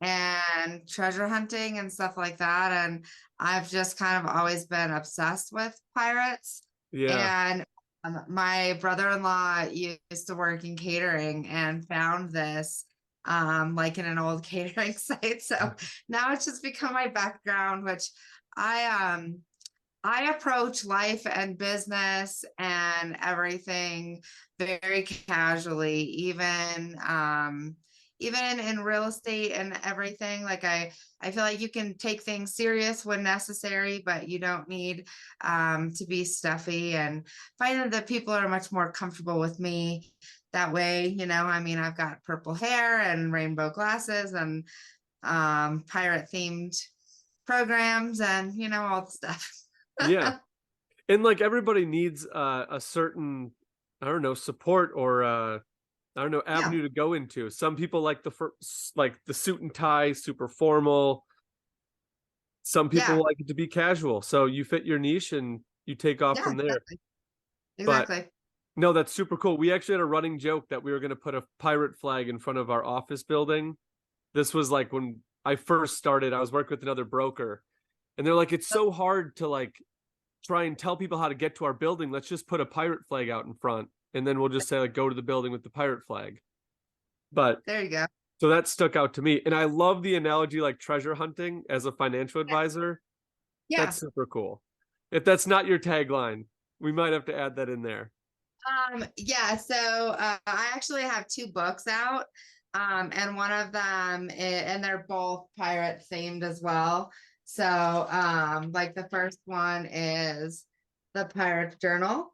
and treasure hunting and stuff like that. And I've just kind of always been obsessed with pirates. Yeah. And my brother-in-law used to work in catering and found this like in an old catering site. So now it's just become my background, which I I approach life and business and everything very casually, even in real estate and everything. Like I feel like you can take things serious when necessary, but you don't need to be stuffy. And finding that people are much more comfortable with me that way. I mean, I've got purple hair and rainbow glasses and pirate themed programs and all the stuff. Yeah. And like everybody needs a certain, I don't know, support or I don't know, Yeah, avenue to go into. Some people like like the suit and tie, super formal. Some people yeah, like it to be casual. So you fit your niche and you take off yeah, from there. exactly. But Exactly. no, that's super cool. We actually had a running joke that we were going to put a pirate flag in front of our office building. This was like when I first started, I was working with another broker, and they're like, it's so hard to like try and tell people how to get to our building. Let's just put a pirate flag out in front, and then we'll just say like, go to the building with the pirate flag. But There you go. so that stuck out to me. And I love the analogy like treasure hunting as a financial advisor. Yeah. That's super cool. If that's not your tagline, we might have to add that in there. Yeah. So I actually have two books out. And one of them, and they're both pirate themed as well. So, like the first one is The Pirate Journal,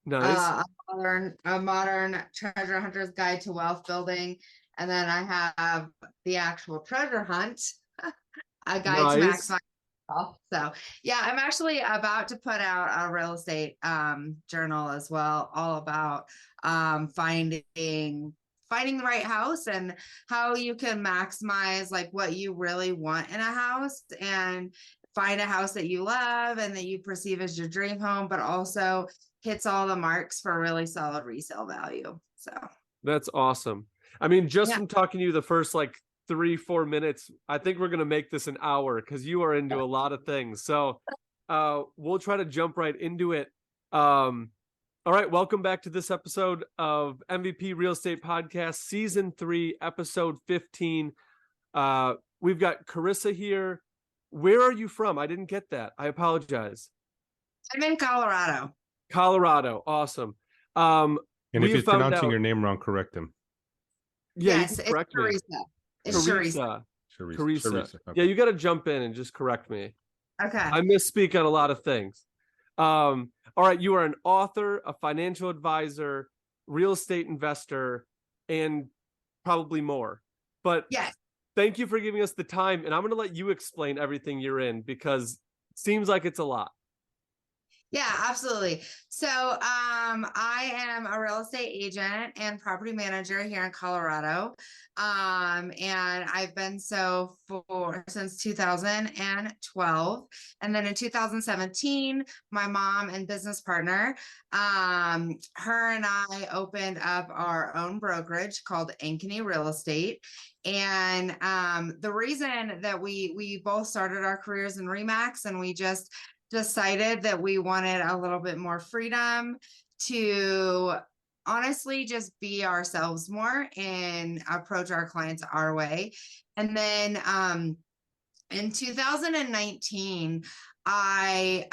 Nice. a modern treasure hunter's guide to wealth building. And then I have the actual treasure hunt, a guide to Nice. maximize wealth. So yeah, I'm actually about to put out a real estate journal as well, all about finding the right house and how you can maximize like what you really want in a house and find a house that you love and that you perceive as your dream home, but also hits all the marks for a really solid resale value. So That's awesome. I mean, just yeah. from talking to you the first like 3-4 minutes, I think we're gonna make this an hour because you are into a lot of things. So we'll try to jump right into it. All right, welcome back to this episode of MVP Real Estate Podcast, Season 3, Episode 15. We've got Charissa here. Where are you from? I didn't get that. I apologize. I'm in Colorado. Colorado. Awesome. And We if have he's found pronouncing out. your name wrong, correct him. Yeah, you Yes, can it's correct me. Charissa. It's Charissa. Teresa. Charisse. Teresa. Charisse. Yeah, Okay. you got to jump in and just correct me. Okay. I misspeak on a lot of things. All right, you are an author, a financial advisor, real estate investor, and probably more. But Yes. thank you for giving us the time, and I'm going to let you explain everything you're in because it seems like it's a lot. Yeah, absolutely. So, I am a real estate agent and property manager here in Colorado. And I've been so for since 2012. And then in 2017, my mom and business partner, her and I opened up our own brokerage called Ankeny Real Estate. And the reason that we both started our careers in Remax and we just decided that we wanted a little bit more freedom to honestly just be ourselves more and approach our clients our way. And then in 2019, I've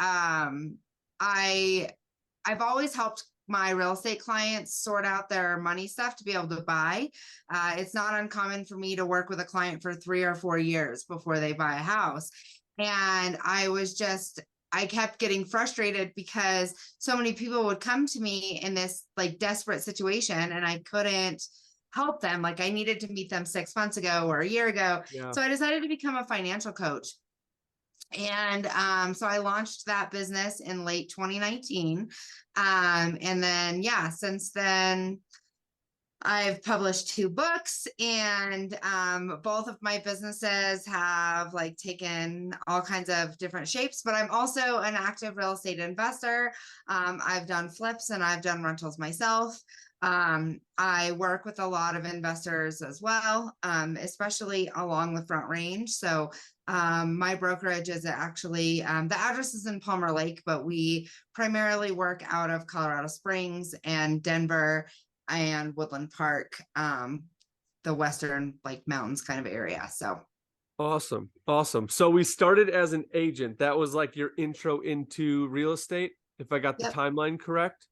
always helped my real estate clients sort out their money stuff to be able to buy. It's not uncommon for me to work with a client for 3 or 4 years before they buy a house. And I kept getting frustrated because so many people would come to me in this like desperate situation and I couldn't help them. Like I needed to meet them 6 months ago or a year ago. Yeah. So I decided to become a financial coach. And so I launched that business in late 2019. And then, yeah, since then, I've published 2 books and both of my businesses have like taken all kinds of different shapes, but I'm also an active real estate investor. I've done flips and I've done rentals myself. I work with a lot of investors as well, especially along the Front Range. So my brokerage is actually, the address is in Palmer Lake, but we primarily work out of Colorado Springs and Denver and Woodland Park, the Western like mountains kind of area. So Awesome. Awesome. So we started as an agent. That was like your intro into real estate, if I got the yep. timeline correct.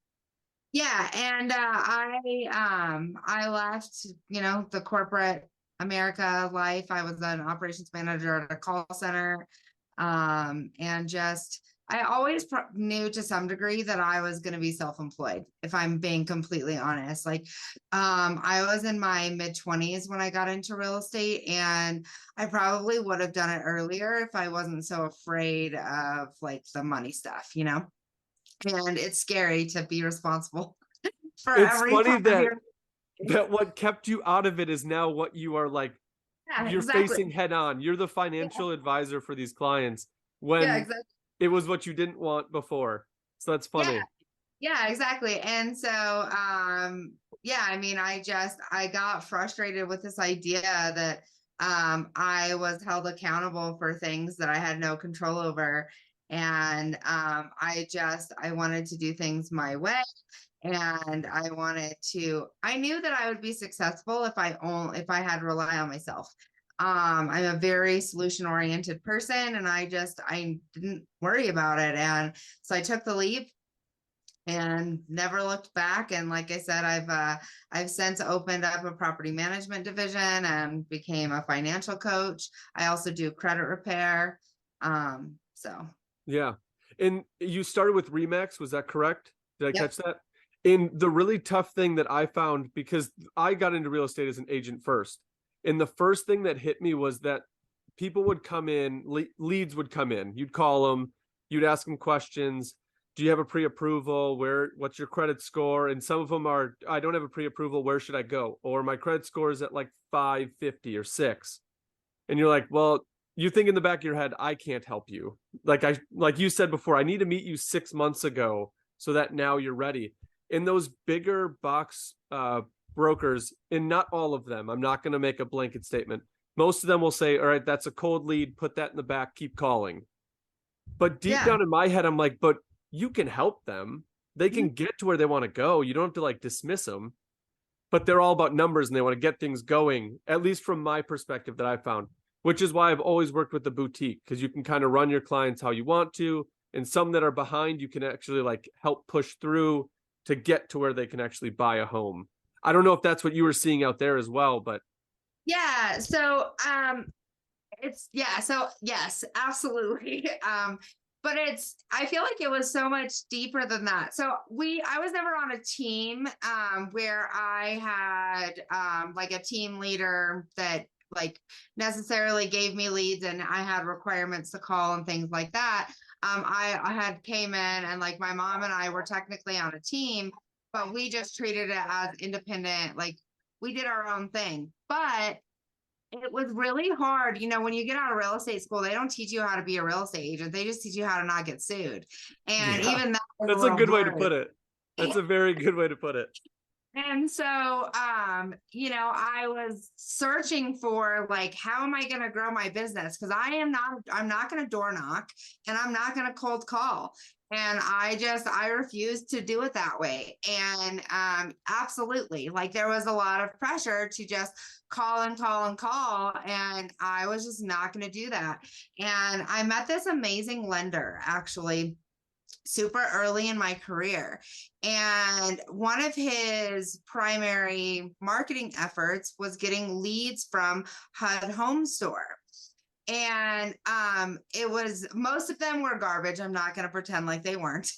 Yeah, and I left, the corporate America life. I was an operations manager at a call center. And just I always knew to some degree that I was going to be self-employed, if I'm being completely honest. Like I was in my mid-20s when I got into real estate, and I probably would have done it earlier if I wasn't so afraid of like the money stuff, and it's scary to be responsible for It's every funny part of your. that what kept you out of it is now what you are like, Yeah, you're exactly. facing head on. You're the financial advisor for these clients Yeah, when exactly. it was what you didn't want before. So that's Yeah, funny. yeah, exactly. And so, yeah, I mean, I got frustrated with this idea that I was held accountable for things that I had no control over. And I wanted to do things my way. And I knew that I would be successful if I had to rely on myself. I'm a very solution oriented person, and I didn't worry about it. And so I took the leap and never looked back. And like I said, I've since opened up a property management division and became a financial coach. I also do credit repair. So Yeah. And you started with Remax, was that correct? Did I yep, catch that? And the really tough thing that I found, because I got into real estate as an agent first, and the first thing that hit me was that people would come in, leads would come in. You'd call them, you'd ask them questions. Do you have a pre-approval? What's your credit score? And some of them are, I don't have a pre-approval. Where should I go? Or my credit score is at like 550 or 6. And you're like, well, you think in the back of your head, I can't help you. Like you said before, I need to meet you 6 months ago so that now you're ready. In those bigger box brokers, and not all of them, I'm not going to make a blanket statement. Most of them will say, all right, that's a cold lead, put that in the back, keep calling. But deep yeah. down in my head, I'm like, but you can help them. They Mhm. can get to where they want to go. You don't have to like dismiss them, but they're all about numbers and they want to get things going, at least from my perspective that I found, which is why I've always worked with the boutique, because you can kind of run your clients how you want to. And some that are behind, you can actually like help push through to get to where they can actually buy a home. I don't know if that's what you were seeing out there as well, but Yeah. So so yes, absolutely. But I feel like it was so much deeper than that. So I was never on a team where I had like a team leader that like necessarily gave me leads and I had requirements to call and things like that. I had came in and like my mom and I were technically on a team, but we just treated it as independent, like we did our own thing. But it was really hard. When you get out of real estate school, they don't teach you how to be a real estate agent. They just teach you how to not get sued. And yeah, even that was a that's a little good way to blurry. put it. That's a very good way to put it. And so, I was searching for like, how am I going to grow my business? Because I'm not going to door knock and I'm not going to cold call. And I refused to do it that way. And absolutely, like there was a lot of pressure to just call and call and call. And I was just not going to do that. And I met this amazing lender actually super early in my career. And one of his primary marketing efforts was getting leads from HUD Home Store. And it was most of them were garbage. I'm not going to pretend like they weren't.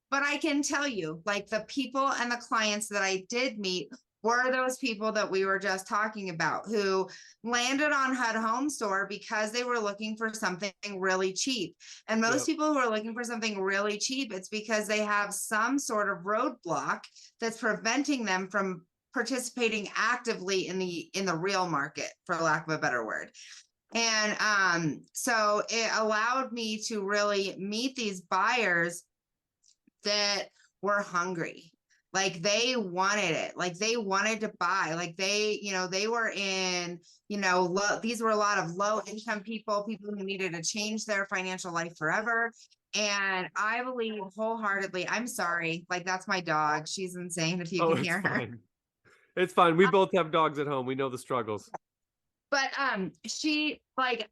But I can tell you, like the people and the clients that I did meet were those people that we were just talking about who landed on HUD Home Store because they were looking for something really cheap. And Yeah. most people who are looking for something really cheap, it's because they have some sort of roadblock that's preventing them from participating actively in the real market, for lack of a better word. And so it allowed me to really meet these buyers that were hungry. Like they wanted it, like they wanted to buy, like they, they were in, these were a lot of low income people who needed to change their financial life forever. And I believe wholeheartedly, I'm sorry, like that's my dog. She's insane if you Oh, can it's hear her. fine. It's fine. We both have dogs at home. We know the struggles. But she like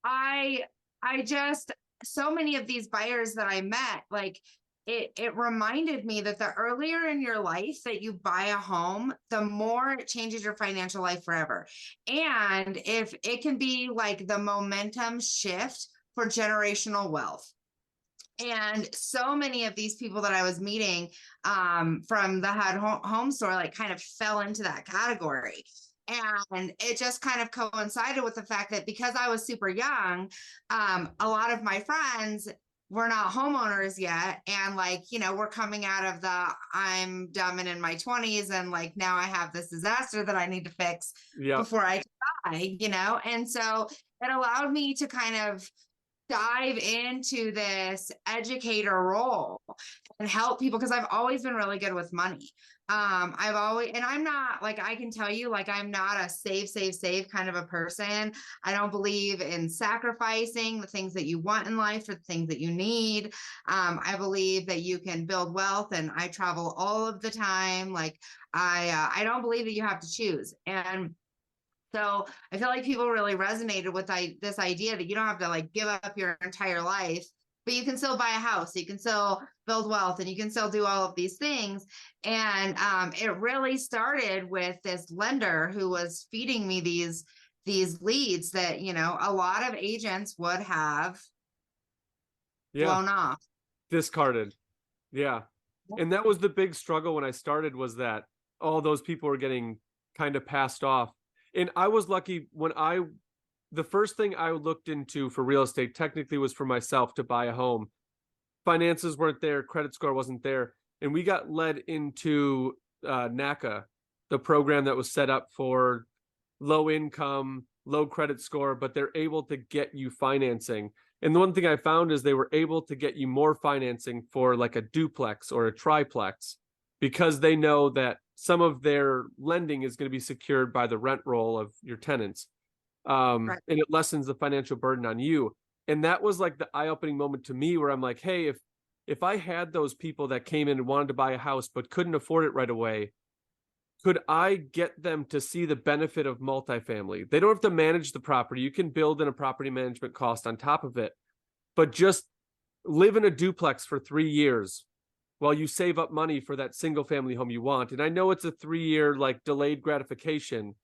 I I just so many of these buyers that I met, like it reminded me that the earlier in your life that you buy a home, the more it changes your financial life forever. And if it can be like the momentum shift for generational wealth. And so many of these people that I was meeting from the HUD home store, like kind of fell into that category. And it just kind of coincided with the fact that because I was super young, a lot of my friends were not homeowners yet. And like, we're coming out of I'm dumb and in my 20s. And like, now I have this disaster that I need to fix Yeah. before I die, And so it allowed me to kind of dive into this educator role and help people because I've always been really good with money. I've always, and I'm not like, I can tell you, like, I'm not a save kind of a person. I don't believe in sacrificing the things that you want in life for the things that you need. I believe that you can build wealth, and I travel all of the time. Like, I don't believe that you have to choose. And so I feel like people really resonated with this idea that you don't have to like give up your entire life, but you can still buy a house, you can still build wealth, and you can still do all of these things. And it really started with this lender who was feeding me these leads that a lot of agents would have Yeah. blown off. Discarded. Yeah. And that was the big struggle when I started, was that all those people were getting kind of passed off. And I was lucky when the first thing I looked into for real estate technically was for myself to buy a home. Finances weren't there, credit score wasn't there. And we got led into NACA, the program that was set up for low income, low credit score, but they're able to get you financing. And the one thing I found is they were able to get you more financing for like a duplex or a triplex because they know that some of their lending is going to be secured by the rent roll of your tenants. Right. And it lessens the financial burden on you. And that was like the eye-opening moment to me where I'm like, hey, if I had those people that came in and wanted to buy a house but couldn't afford it right away, could I get them to see the benefit of multifamily? They don't have to manage the property. You can build in a property management cost on top of it, but just live in a duplex for 3 years while you save up money for that single family home you want. And I know it's a 3-year like delayed gratification,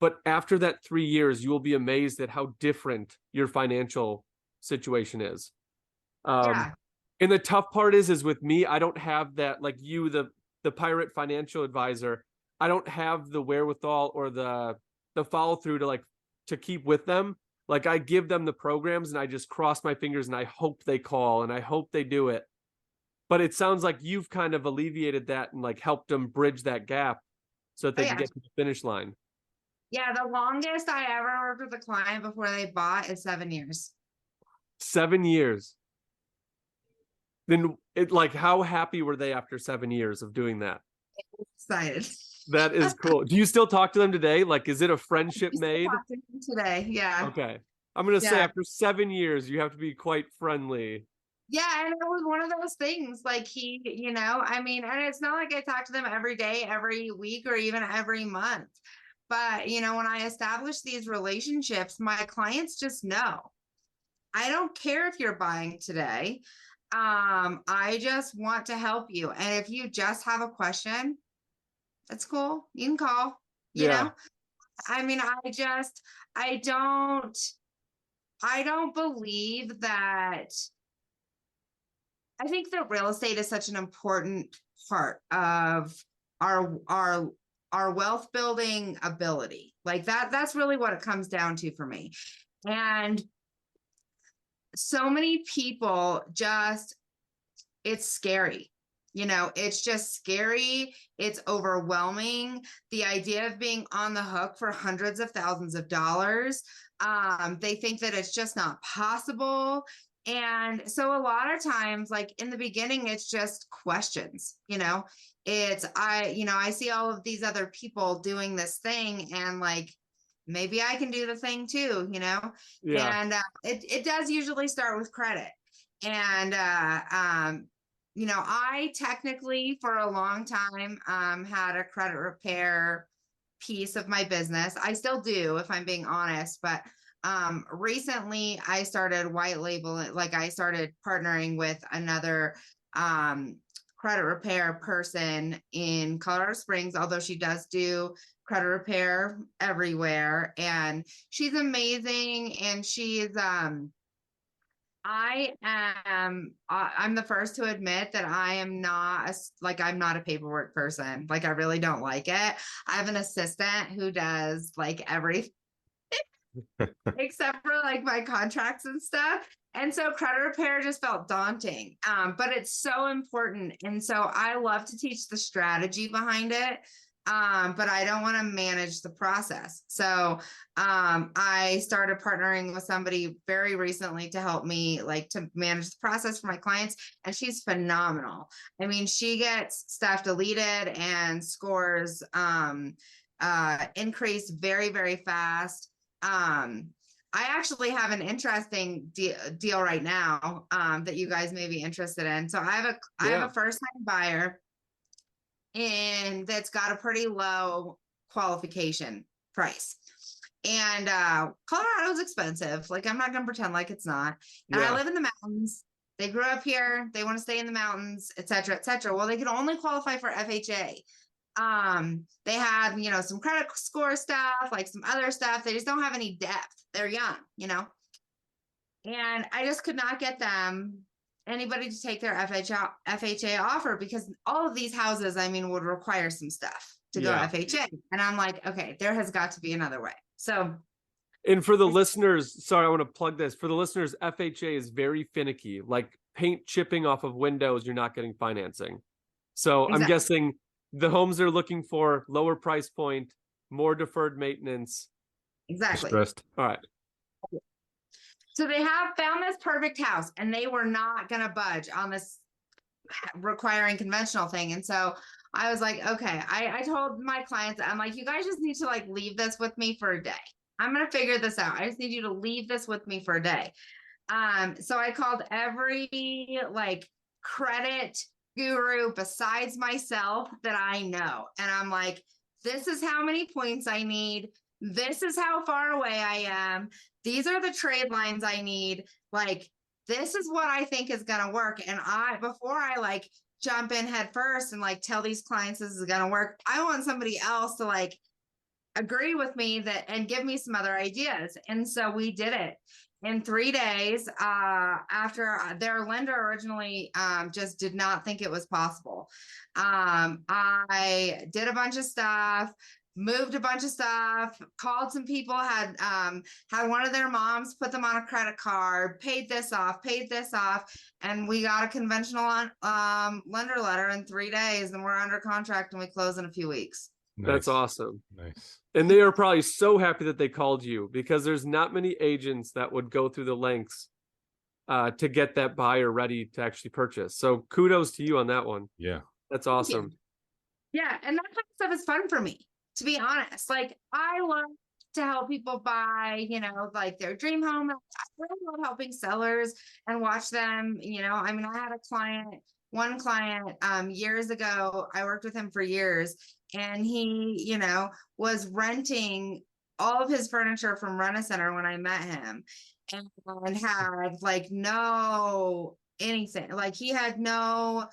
but after that 3 years, you will be amazed at how different your financial situation is. Yeah. And the tough part is with me, I don't have that, like you, the pirate financial advisor. I don't have the wherewithal or the follow through to keep with them. Like I give them the programs and I just cross my fingers and I hope they call and I hope they do it. But it sounds like you've kind of alleviated that and like helped them bridge that gap so that Oh they can yeah. get to the finish line. Yeah. The longest I ever worked with a client before they bought is 7 years. 7 years. Then like how happy were they after 7 years of doing that? Excited. That is cool. Do you still talk to them today? Like, is it a friendship made? Today. Yeah. Okay. I'm going to say Yeah. after 7 years, you have to be quite friendly. Yeah. And it was one of those things like I mean, and it's not like I talk to them every day, every week, or even every month. But, when I establish these relationships, my clients just know I don't care if you're buying today. I just want to help you. And if you just have a question, that's cool. You can call, Yeah. I mean, I don't believe that. I think that real estate is such an important part of our wealth building ability. Like that's really what it comes down to for me. And so many people it's scary. It's just scary. It's overwhelming. The idea of being on the hook for hundreds of thousands of dollars. They think that it's just not possible. And so a lot of times, like in the beginning, it's just questions, I see all of these other people doing this thing, and like, maybe I can do the thing too, Yeah. and it does usually start with credit. And I technically for a long time had a credit repair piece of my business. I still do, if I'm being honest, but recently I started white labeling, like I started partnering with another credit repair person in Colorado Springs, although she does do credit repair everywhere, and she's amazing. And I'm the first to admit that I am not I'm not a paperwork person. Like, I really don't like it. I have an assistant who does like everything except for like my contracts and stuff. And so credit repair just felt daunting. But it's so important. And so I love to teach the strategy behind it. But I don't want to manage the process. So I started partnering with somebody very recently to help me like to manage the process for my clients. And she's phenomenal. I mean, she gets stuff deleted and scores increase very, very fast. I actually have an interesting deal right now that you guys may be interested in. So I have a first time buyer, and that's got a pretty low qualification price. And Colorado's expensive. Like, I'm not gonna pretend like it's not. And I live in the mountains. They grew up here. They want to stay in the mountains, et cetera, et cetera. Well, they can only qualify for FHA. They have, some credit score stuff, like some other stuff. They just don't have any depth. They're young, and I just could not get anybody to take their FHA offer, because all of these houses, I mean, would require some stuff to go FHA. And I'm like, okay, there has got to be another way. So, and for the listeners, sorry, I want to plug this. For the listeners, FHA is very finicky. Like paint chipping off of windows, you're not getting financing. So I'm guessing the homes they're looking for, lower price point, more deferred maintenance. Exactly. Stressed. All right. So they have found this perfect house, and they were not going to budge on this requiring conventional thing. And so I was like, okay, I told my clients, I'm like, you guys just need to like leave this with me for a day. I'm going to figure this out. I just need you to leave this with me for a day. So I called every like credit guru besides myself that I know. And I'm like, this is how many points I need. This is how far away I am. These are the trade lines I need. Like, this is what I think is going to work. And before I like jump in head first and like tell these clients this is going to work, I want somebody else to like agree with me and give me some other ideas. And so we did it in 3 days after their lender originally just did not think it was possible. I did a bunch of stuff, moved a bunch of stuff, called some people, had one of their moms put them on a credit card, paid this off, and we got a conventional lender letter in 3 days, and we're under contract and we close in a few weeks. Nice. That's awesome. Nice. And they are probably so happy that they called you, because there's not many agents that would go through the lengths to get that buyer ready to actually purchase. So kudos to you on that one. Yeah. That's awesome. Yeah. And that kind of stuff is fun for me, to be honest. Like, I love to help people buy, like their dream home. I really love helping sellers and watch them, I mean, I had one client years ago. I worked with him for years, and he, was renting all of his furniture from Rent-A-Center when I met him, and had like no anything. Like, he had no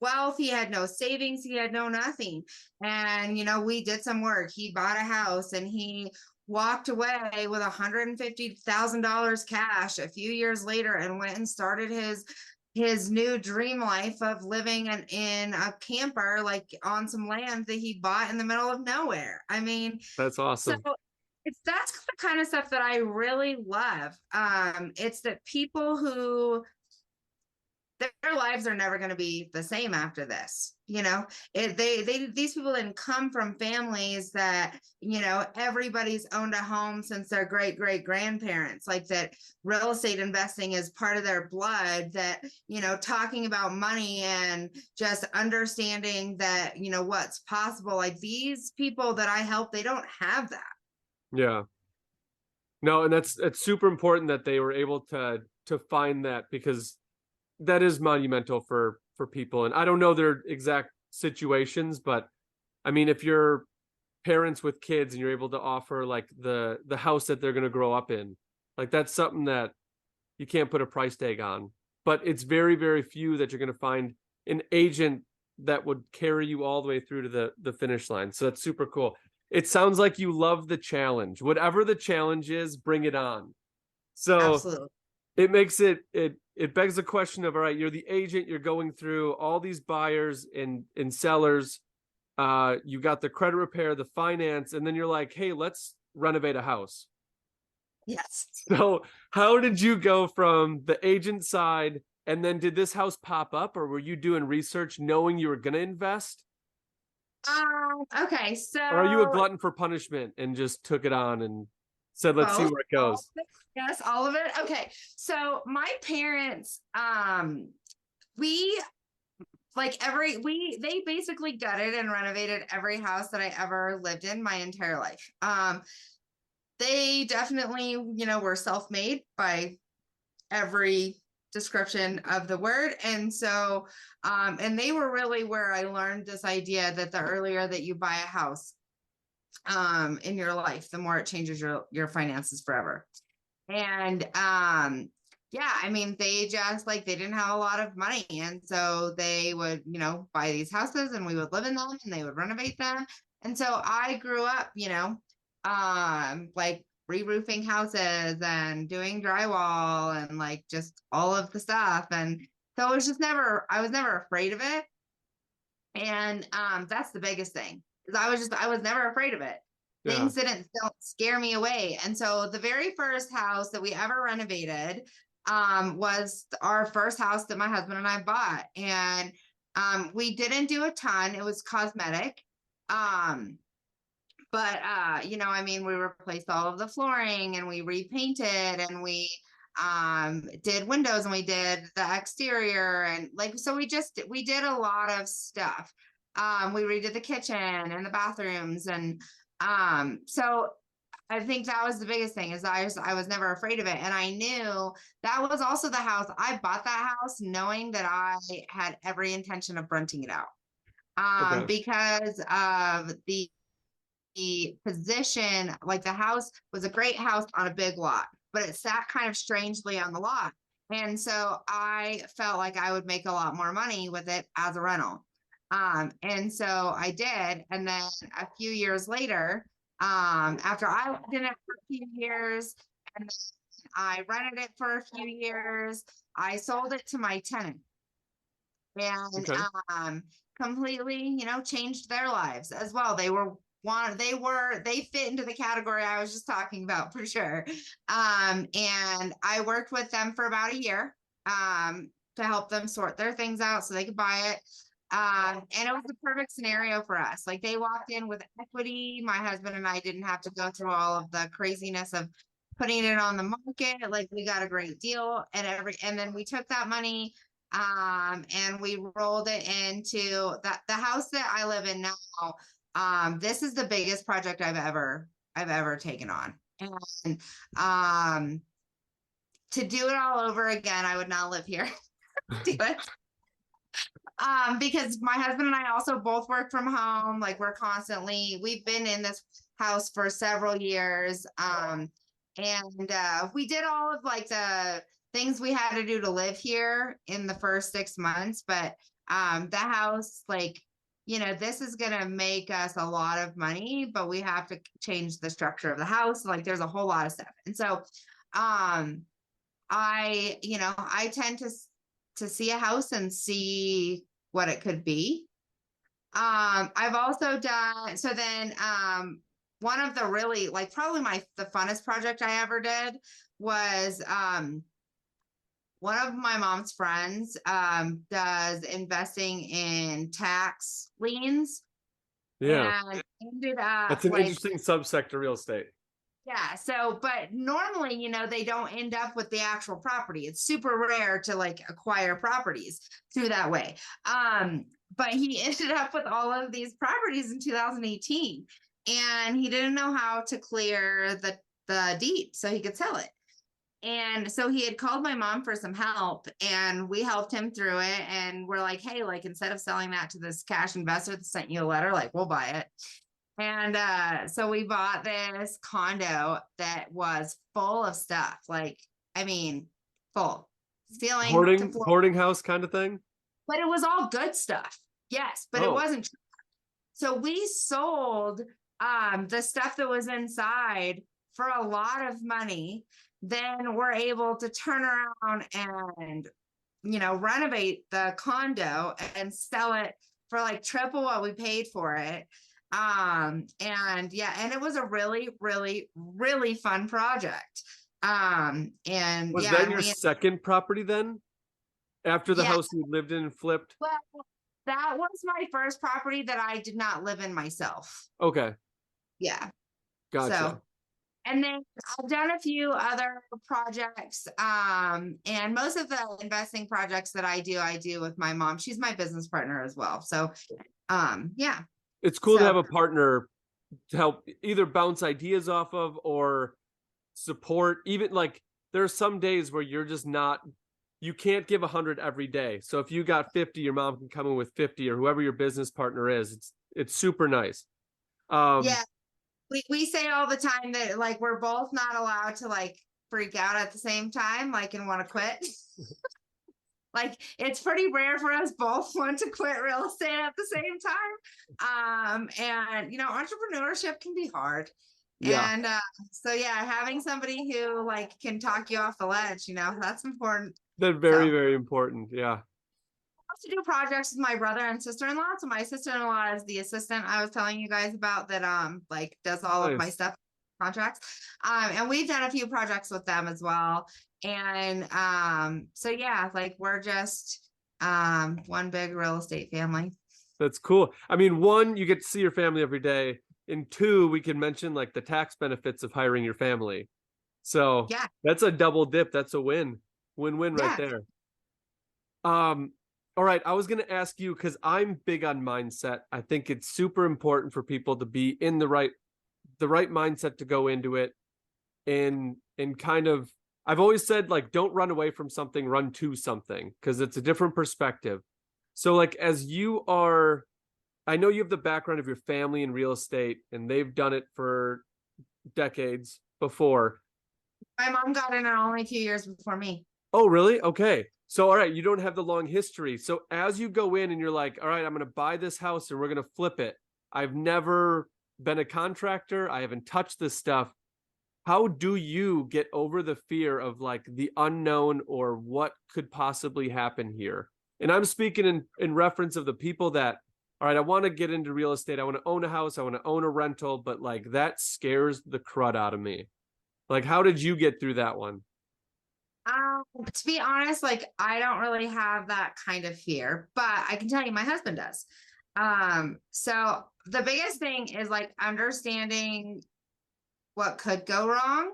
wealth, he had no savings, he had no nothing. And, we did some work. He bought a house, and he walked away with $150,000 cash a few years later, and went and started his new dream life of living in a camper, like on some land that he bought in the middle of nowhere. I mean, that's awesome. So that's the kind of stuff that I really love. It's that people who their lives are never going to be the same after this. These people didn't come from families that, everybody's owned a home since their great grandparents, like that real estate investing is part of their blood, that, talking about money and just understanding that, what's possible. Like these people that I help, they don't have that. Yeah. No, and it's super important that they were able to find that, because that is monumental for people. And I don't know their exact situations, but I mean, if you're parents with kids and you're able to offer like the house that they're going to grow up in, like that's something that you can't put a price tag on. But it's very, very few that you're going to find an agent that would carry you all the way through to the finish line. So that's super cool. It sounds like you love the challenge. Whatever the challenge is, bring it on. So Absolutely. it makes it begs the question of, all right, you're the agent, you're going through all these buyers and sellers. You got the credit repair, the finance, and then you're like, hey, let's renovate a house. Yes. So how did you go from the agent side, and then did this house pop up, or were you doing research knowing you were going to invest? Okay, so Or are you a glutton for punishment and just took it on and said, let's see both. where it goes? Yes, all of it. Okay. So my parents, we they basically gutted and renovated every house that I ever lived in my entire life. They definitely, were self-made by every description of the word. And so, and they were really where I learned this idea that the earlier that you buy a house, in your life, the more it changes your finances forever. And yeah, I mean, they just like they didn't have a lot of money, and so they would, buy these houses, and we would live in them, and they would renovate them. And so I grew up, like re-roofing houses and doing drywall and like just all of the stuff. And so I was never afraid of it. And that's the biggest thing, is I was never afraid of it. Yeah. Things don't scare me away. And so the very first house that we ever renovated was our first house that my husband and I bought. And we didn't do a ton. It was cosmetic. But I mean, we replaced all of the flooring and we repainted and we did windows and we did the exterior, and like so we did a lot of stuff. We redid the kitchen and the bathrooms, and so I think that was the biggest thing, is I was never afraid of it. And I knew that was also the house. I bought that house knowing that I had every intention of renting it out. Okay. Because of the position, like the house was a great house on a big lot, but it sat kind of strangely on the lot. And so I felt like I would make a lot more money with it as a rental. And so I did. And then a few years later, after I lived in it for a few years, and I rented it for a few years, I sold it to my tenant, and Okay. completely, changed their lives as well. They fit into the category I was just talking about, for sure. And I worked with them for about a year to help them sort their things out so they could buy it. And it was the perfect scenario for us. Like they walked in with equity. My husband and I didn't have to go through all of the craziness of putting it on the market. Like we got a great deal, and then we took that money and we rolled it into the house that I live in now. This is the biggest project I've ever taken on. And to do it all over again, I would not live here. Do it. Because my husband and I also both work from home. Like we've been in this house for several years. And we did all of like the things we had to do to live here in the first 6 months. But the house, like, this is going to make us a lot of money, but we have to change the structure of the house. Like there's a whole lot of stuff. And so I tend to see a house and see what it could be. I've also done, so then one of the really, like probably the funnest project I ever did was one of my mom's friends does investing in tax liens Yeah. and ended up That's an like, interesting subsector real estate. yeah. So, but normally, they don't end up with the actual property. It's super rare to like acquire properties through that way. But he ended up with all of these properties in 2018 and he didn't know how to clear the deed so he could sell it. And so he had called my mom for some help and we helped him through it. And we're like, hey, like instead of selling that to this cash investor that sent you a letter, like we'll buy it. And so we bought this condo that was full of stuff. Like, I mean, full ceiling to floor, Hoarding house kind of thing. but it was all good stuff. Yes, but it Oh, wasn't. So we sold the stuff that was inside for a lot of money. Then we're able to turn around and renovate the condo and sell it for like triple what we paid for it. And yeah, and it was a really, really, really fun project. And was yeah, that and your we, second property then? After the yeah, house you lived in and flipped? well, that was my first property that I did not live in myself. Okay, Yeah. So, gotcha. and then I've done a few other projects. And most of the investing projects that I do with my mom. She's my business partner as well. So, yeah. It's cool to So have a partner to help either bounce ideas off of or support. Even like there are some days where you're just not, you can't give 100 every day. So if you got 50, your mom can come in with 50 or whoever your business partner is. It's super nice. Um, yeah, we say all the time that like we're both not allowed to like freak out at the same time, like and want to quit. Like it's pretty rare for us both want to quit real estate at the same time. And entrepreneurship can be hard. yeah, And so yeah, having somebody who like can talk you off the ledge, that's important. that's very, So very important. Yeah. to do projects with my brother and sister-in-law. So my sister-in-law is the assistant I was telling you guys about that like does all of my Nice. stuff contracts. And we've done a few projects with them as well. And so yeah, like we're just one big real estate family. That's cool. I mean, one, you get to see your family every day. And two, we can mention like the tax benefits of hiring your family. So Yeah, that's a double dip. That's a win. Win-win right yeah. there. Um, all right. I was gonna ask you because I'm big on mindset. I think it's super important for people to be in the right mindset to go into it and kind of I've always said like don't run away from something, run to something because it's a different perspective. So like as you are I know you have the background of your family in real estate and they've done it for decades before. My mom got in it only a few years before me. Oh, really? Okay. So, all right, you don't have the long history. So, as you go in and you're like, all right, I'm going to buy this house and we're going to flip it. I've never been a contractor. I haven't touched this stuff. How do you get over the fear of like the unknown or what could possibly happen here? And I'm speaking in reference of the people that, all right, I want to get into real estate. I want to own a house. I want to own a rental, but like that scares the crud out of me. Like, how did you get through that one? To be honest, like I don't really have that kind of fear, but I can tell you my husband does. So the biggest thing is like understanding what could go wrong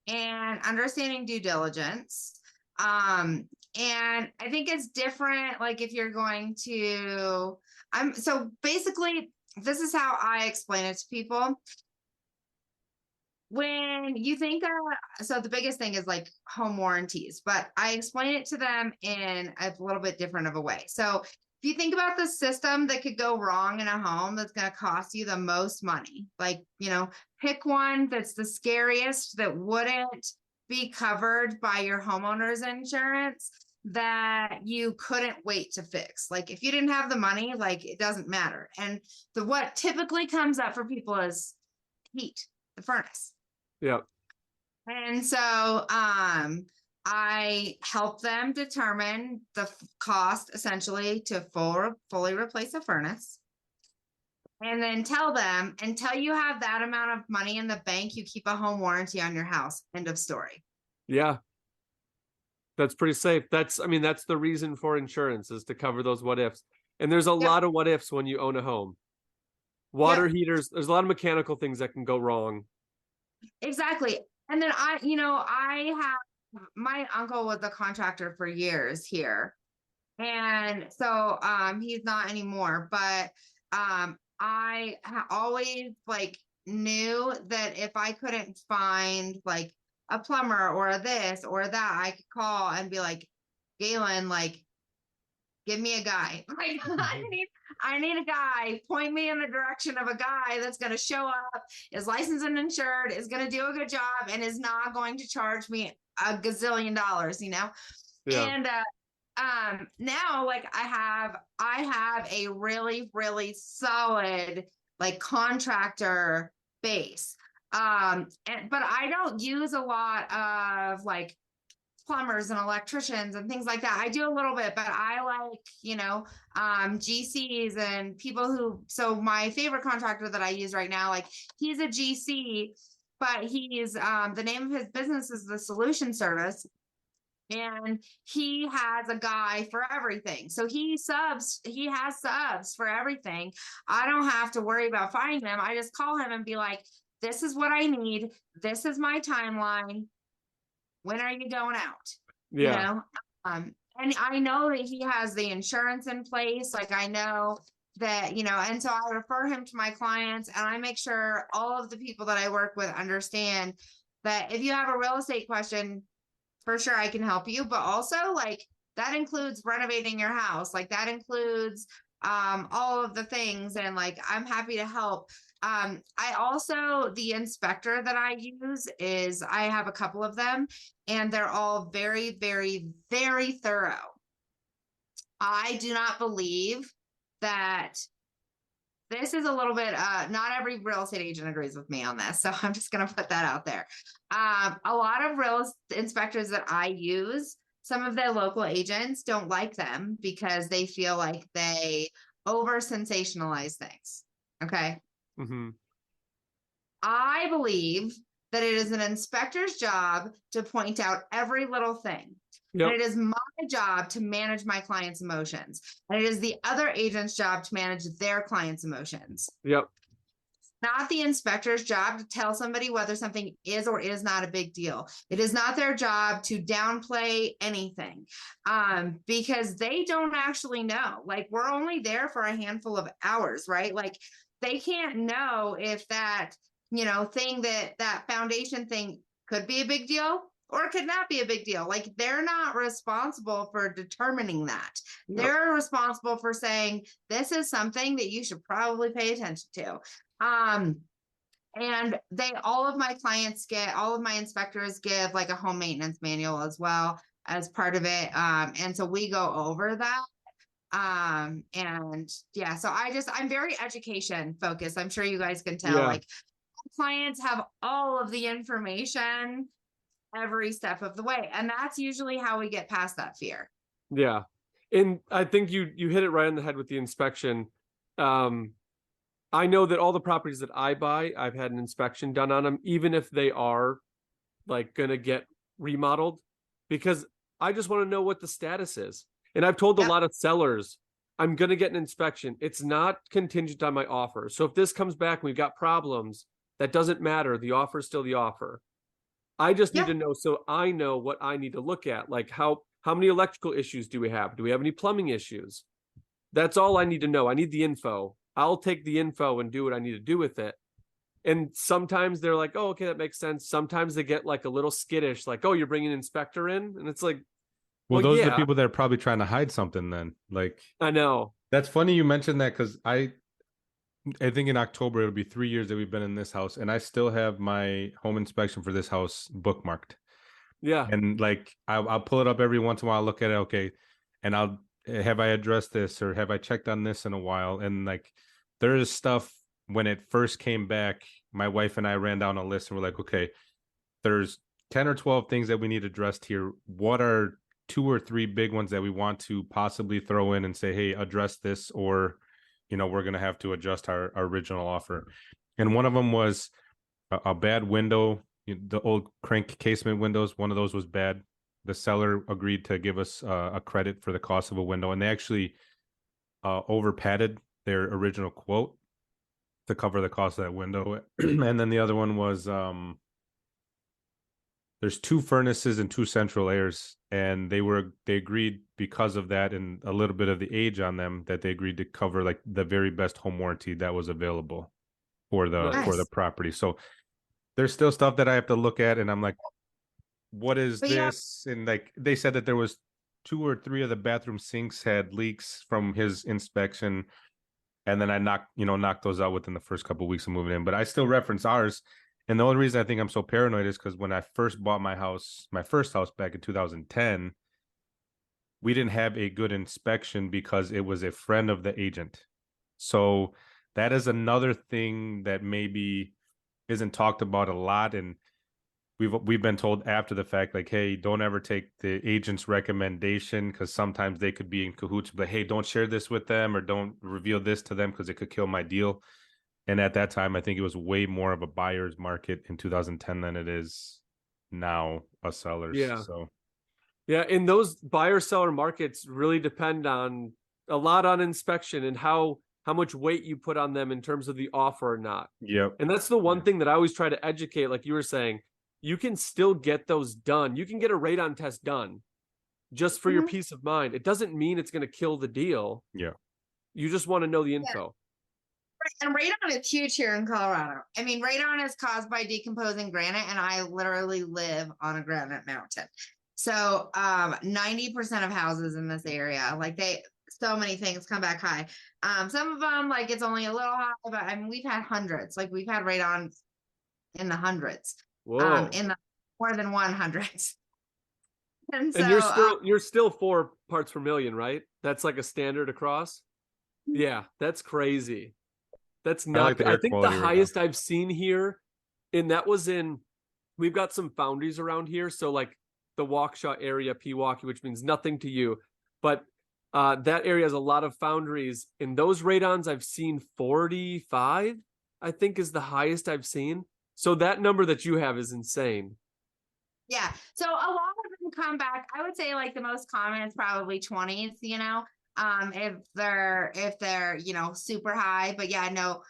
and understanding due diligence. And I think it's different, like if you're going to, so basically, this is how I explain it to people. When you think of, so the biggest thing is like home warranties, but I explain it to them in a little bit different of a way. So if you think about the system that could go wrong in a home that's going to cost you the most money, like, pick one that's the scariest that wouldn't be covered by your homeowner's insurance that you couldn't wait to fix. Like if you didn't have the money, like it doesn't matter. And what typically comes up for people is heat, the furnace. Yeah. And so I help them determine the cost essentially to fully replace a furnace. And then tell them until you have that amount of money in the bank, you keep a home warranty on your house. End of story. Yeah. That's pretty safe. That's the reason for insurance, is to cover those what ifs. And there's a Yep. lot of what ifs when you own a home. Water Yep. heaters, there's a lot of mechanical things that can go wrong. Exactly. And then I have my uncle was a contractor for years here. And so he's not anymore, but always like knew that if I couldn't find like a plumber or a this or that, I could call and be like, Galen, like, give me a guy. Like, I need a guy. Point me in the direction of a guy that's going to show up, is licensed and insured, is going to do a good job, and is not going to charge me a gazillion dollars, you know? Yeah. And now like I have a really, really solid like contractor base. But I don't use a lot of like plumbers and electricians and things like that. I do a little bit, but I like, GCs and people who, so my favorite contractor that I use right now, like he's a GC, but he's, the name of his business is the Solution Service. And he has a guy for everything. So he has subs for everything. I don't have to worry about finding them. I just call him and be like, this is what I need. This is my timeline. When are you going out? Yeah. And I know that he has the insurance in place. Like I know that, and so I refer him to my clients, and I make sure all of the people that I work with understand that if you have a real estate question, for sure I can help you. But also like that includes renovating your house. Like that includes all of the things. And like, I'm happy to help. I also, the inspector that I use I have a couple of them, and they're all very, very, very thorough. I do not believe that this is a little bit, not every real estate agent agrees with me on this. So I'm just going to put that out there. A lot of inspectors that I use, some of their local agents don't like them because they feel like they over sensationalize things. Okay. Mm-hmm. I believe that it is an inspector's job to point out every little thing. Yep. And it is my job to manage my client's emotions. And it is the other agent's job to manage their client's emotions. Yep. Not the inspector's job to tell somebody whether something is or is not a big deal. It is not their job to downplay anything, because they don't actually know. Like we're only there for a handful of hours, right? Like they can't know if that, thing that foundation thing could be a big deal or it could not be a big deal. Like they're not responsible for determining that. Yep. They're responsible for saying, this is something that you should probably pay attention to. And all of my inspectors give like a home maintenance manual as well as part of it. And so we go over that. And yeah, so I'm very education focused. I'm sure you guys can tell, like clients have all of the information every step of the way. And that's usually how we get past that fear. Yeah. And I think you hit it right on the head with the inspection. I know that all the properties that I buy, I've had an inspection done on them, even if they are like going to get remodeled, because I just want to know what the status is. And I've told a lot of sellers, I'm going to get an inspection. It's not contingent on my offer. So if this comes back and we've got problems, that doesn't matter. The offer is still the offer. I just need to know, so I know what I need to look at. Like how many electrical issues do we have? Do we have any plumbing issues? That's all I need to know. I need the info. I'll take the info and do what I need to do with it. And sometimes they're like, oh, okay, that makes sense. Sometimes they get like a little skittish, like, oh, you're bringing an inspector in? And it's like, well, those are the people that are probably trying to hide something then. Like, I know. That's funny you mentioned that, because I think in October, it'll be 3 years that we've been in this house, and I still have my home inspection for this house bookmarked. Yeah. And like, I'll pull it up every once in a while, look at it. Okay. And have I addressed this, or have I checked on this in a while? And like, there is stuff when it first came back, my wife and I ran down a list and we're like, okay, there's 10 or 12 things that we need addressed here. What are 2 or 3 big ones that we want to possibly throw in and say, hey, address this, or, we're going to have to adjust our original offer. And one of them was a bad window, the old crank casement windows. One of those was bad. the seller agreed to give us a credit for the cost of a window, and they actually over padded their original quote to cover the cost of that window. And then the other one was there's 2 furnaces and 2 central airs, and they agreed because of that and a little bit of the age on them that they agreed to cover like the very best home warranty that was available for the property. So there's still stuff that I have to look at, and I'm like, what is this? And like they said that there was 2 or 3 of the bathroom sinks had leaks from his inspection, and then I knocked those out within the first couple of weeks of moving in. But I still reference ours, and the only reason I think I'm so paranoid is because when I first bought my first house back in 2010, we didn't have a good inspection because it was a friend of the agent. So that is another thing that maybe isn't talked about a lot, and we've been told after the fact, like, hey, don't ever take the agent's recommendation because sometimes they could be in cahoots, but hey, don't share this with them or don't reveal this to them because it could kill my deal. And at that time, I think it was way more of a buyer's market in 2010 than it is now a seller's. Yeah. So yeah, and those buyer-seller markets really depend on a lot on inspection and how much weight you put on them in terms of the offer or not. Yep. And that's the one thing that I always try to educate, like you were saying. You can still get those done. You can get a radon test done just for your peace of mind. It doesn't mean it's going to kill the deal. Yeah. You just want to know the info. And radon is huge here in Colorado. I mean, radon is caused by decomposing granite, and I literally live on a granite mountain. So 90% of houses in this area, like so many things come back high. Some of them, like it's only a little high, but I mean, we've had hundreds. Like we've had radon in the hundreds. Whoa. In the more than 100s. And you're still 4 parts per million, right? That's like a standard across. Yeah, that's crazy. That's not. I think the highest I've seen here, and that was we've got some foundries around here, so like the Waukesha area, Pewaukee, which means nothing to you, but that area has a lot of foundries, and those radons I've seen 45, I think is the highest I've seen. So that number that you have is insane. Yeah. So a lot of them come back. I would say like the most common is probably 20s, if they're, super high, but yeah, no,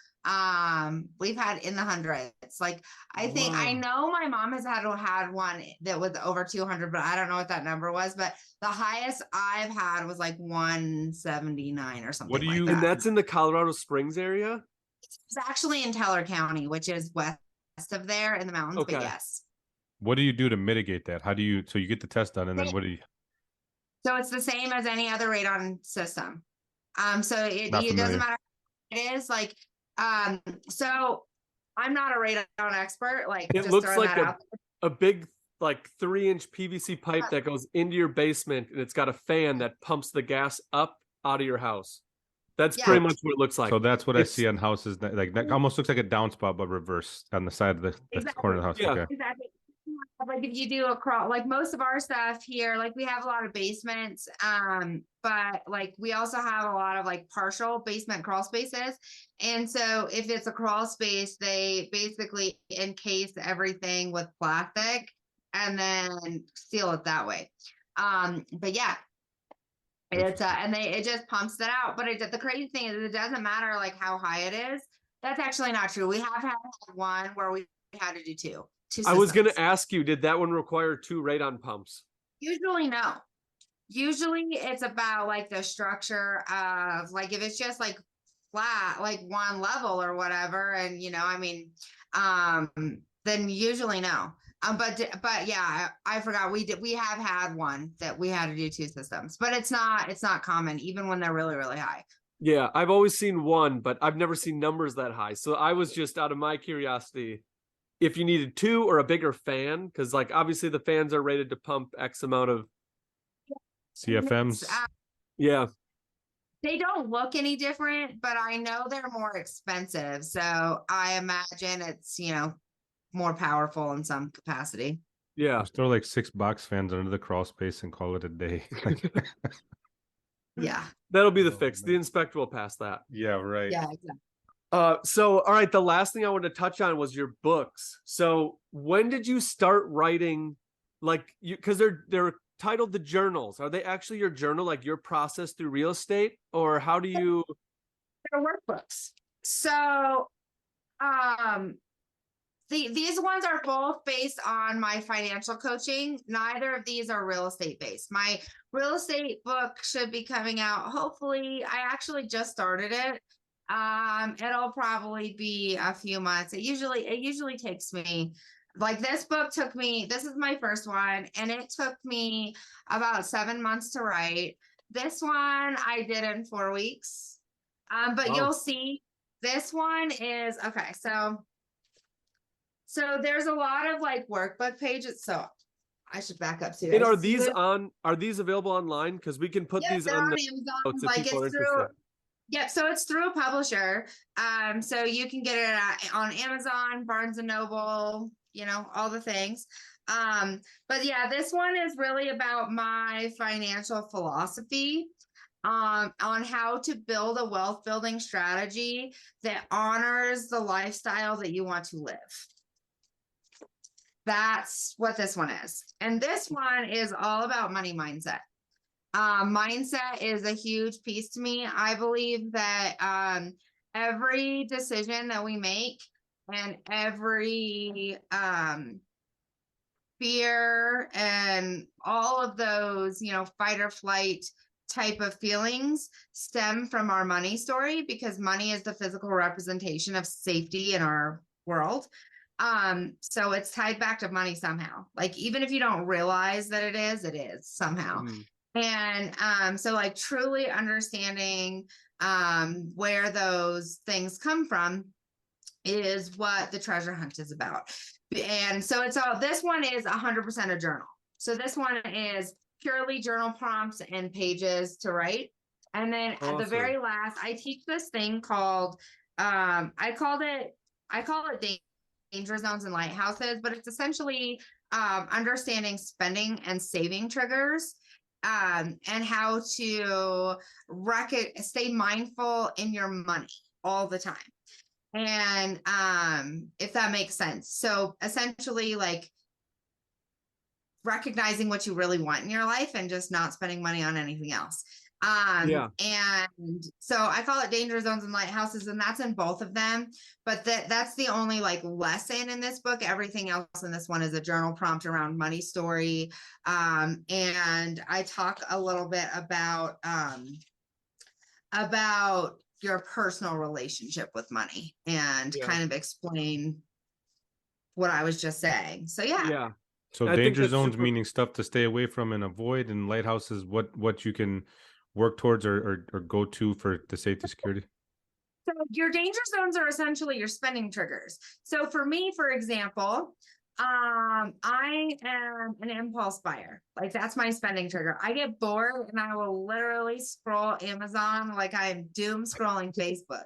we've had in the hundreds. Like, I know my mom has had one that was over 200, but I don't know what that number was, but the highest I've had was like 179 or something like that. And that's in the Colorado Springs area? It's actually in Teller County, which is west of there in the mountains, but yes. What do you do to mitigate that? So you get the test done, and then what do you? So it's the same as any other radon system. So it doesn't matter what it is. Like, so I'm not a radon expert. Like, it looks like a big, like 3-inch PVC pipe that goes into your basement, and it's got a fan that pumps the gas up out of your house. That's pretty much what it looks like. So that's what I see on houses. That almost looks like a downspout, but reversed on the side of the corner of the house. Yeah, okay. Exactly. Like if you do like most of our stuff here, like we have a lot of basements, but like we also have a lot of like partial basement crawl spaces. And so if it's a crawl space, they basically encase everything with plastic and then seal it that way. But yeah. It's it just pumps it out. But the crazy thing is it doesn't matter like how high it is. That's actually not true. We have had one where we had to do two systems. I was going to ask you, did that one require 2 radon pumps? Usually no. Usually it's about like the structure of like if it's just like flat, like one level or whatever, and then usually no. But yeah, I forgot we have had one that we had to do 2 systems, but it's not common even when they're really, really high. Yeah, I've always seen one, but I've never seen numbers that high. So I was just out of my curiosity if you needed 2 or a bigger fan, because like obviously the fans are rated to pump X amount of CFMs. Yeah. They don't look any different, but I know they're more expensive. So I imagine it's, more powerful in some capacity. Yeah. Just throw like 6 box fans under the crawl space and call it a day. Yeah. That'll be the fix. The inspector will pass that. Yeah, right. Yeah, exactly. So, all right, the last thing I wanted to touch on was your books. So when did you start writing, like, because they're titled the journals. Are they actually your journal, like your process through real estate, or how do you? They're workbooks. So, these ones are both based on my financial coaching. Neither of these are real estate based. My real estate book should be coming out. Hopefully, I actually just started it. It'll probably be a few months. It usually takes me, like, this book took me, this is my first one, and it took me about 7 months to write. This one I did in 4 weeks. But you'll see this one is okay. So there's a lot of like workbook pages. So I should back up too. And are these available online? Because we can put these they're on on Amazon. if Like, people are it's through. interested. Yep. So it's through a publisher. So you can get it on Amazon, Barnes and Noble, all the things. But yeah, this one is really about my financial philosophy, on how to build a wealth building strategy that honors the lifestyle that you want to live. That's what this one is. And this one is all about money mindset. Mindset is a huge piece to me. I believe that every decision that we make and every fear and all of those, fight or flight type of feelings stem from our money story, because money is the physical representation of safety in our world. So it's tied back to money somehow. Like, even if you don't realize that it is somehow. And so like truly understanding where those things come from is what the treasure hunt is about. And so this one is 100% a journal. So this one is purely journal prompts and pages to write. And then at the very last, I teach this thing called, I call it danger zones and lighthouses, but it's essentially understanding spending and saving triggers, and how to stay mindful in your money all the time. And if that makes sense. So essentially, like, recognizing what you really want in your life and just not spending money on anything else. And so I call it danger zones and lighthouses, and that's in both of them. But that's the only like lesson in this book. Everything else in this one is a journal prompt around money story. And I talk a little bit about your personal relationship with money and kind of explain what I was just saying. So yeah. So danger zones meaning stuff to stay away from and avoid, and lighthouses what you can work towards or go to for the safety security. So your danger zones are essentially your spending triggers. So for me, for example, I am an impulse buyer. Like, that's my spending trigger. I get bored and I will literally scroll Amazon like I'm doom scrolling Facebook.